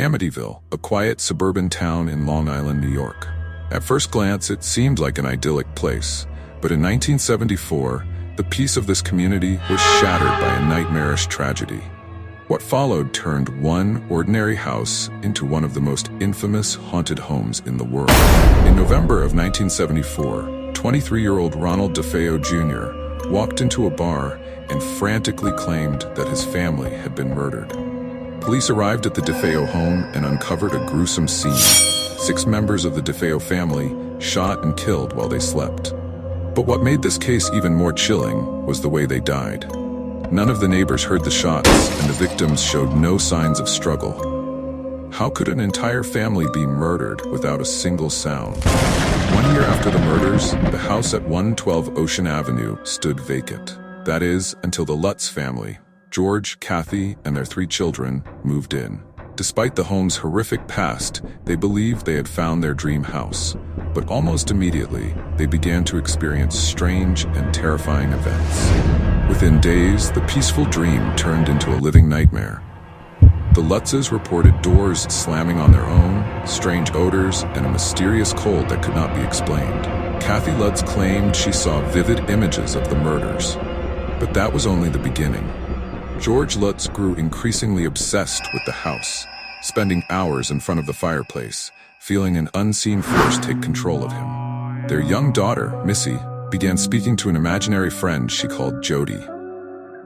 Amityville, a quiet suburban town in Long Island, New York. At first glance, it seemed like an idyllic place, but in 1974, the peace of this community was shattered by a nightmarish tragedy. What followed turned one ordinary house into one of the most infamous haunted homes in the world. In November of 1974, 23-year-old Ronald DeFeo Jr. walked into a bar and frantically claimed that his family had been murdered. Police arrived at the DeFeo home and uncovered a gruesome scene. 6 members of the DeFeo family shot and killed while they slept. But what made this case even more chilling was the way they died. None of the neighbors heard the shots, and the victims showed no signs of struggle. How could an entire family be murdered without a single sound? 1 year after the murders, the house at 112 Ocean Avenue stood vacant. That is, until the Lutz family, George, Kathy, and their 3 children, moved in. Despite the home's horrific past, they believed they had found their dream house. But almost immediately, they began to experience strange and terrifying events. Within days, the peaceful dream turned into a living nightmare. The Lutzes reported doors slamming on their own, strange odors, and a mysterious cold that could not be explained. Kathy Lutz claimed she saw vivid images of the murders. But that was only the beginning. George Lutz grew increasingly obsessed with the house, spending hours in front of the fireplace, feeling an unseen force take control of him. Their young daughter, Missy, began speaking to an imaginary friend she called Jody.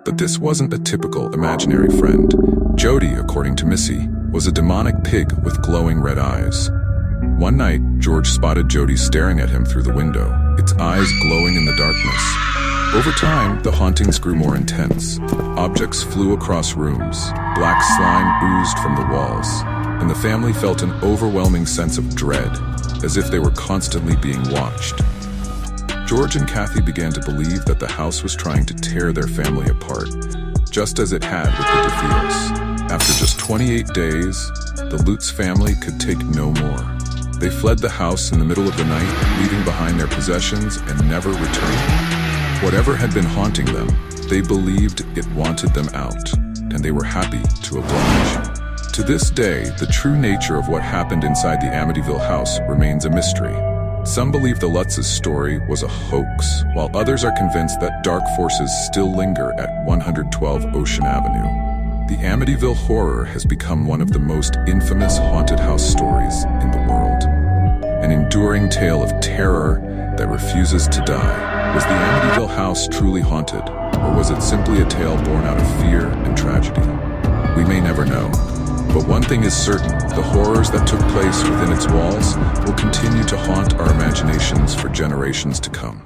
But this wasn't a typical imaginary friend. Jody, according to Missy, was a demonic pig with glowing red eyes. One night, George spotted Jody staring at him through the window, its eyes glowing in the darkness. Over time, the hauntings grew more intense. Objects flew across rooms, black slime oozed from the walls, and the family felt an overwhelming sense of dread, as if they were constantly being watched. George and Kathy began to believe that the house was trying to tear their family apart, just as it had with the DeFeos. After just 28 days, the Lutz family could take no more. They fled the house in the middle of the night, leaving behind their possessions and never returned. Whatever had been haunting them, they believed it wanted them out, and they were happy to oblige. To this day, the true nature of what happened inside the Amityville house remains a mystery. Some believe the Lutz's story was a hoax, while others are convinced that dark forces still linger at 112 Ocean Avenue. The Amityville Horror has become one of the most infamous haunted house stories in the world. An enduring tale of terror that refuses to die. Was the Amityville house truly haunted, or was it simply a tale born out of fear and tragedy? We may never know. But one thing is certain, the horrors that took place within its walls will continue to haunt our imaginations for generations to come.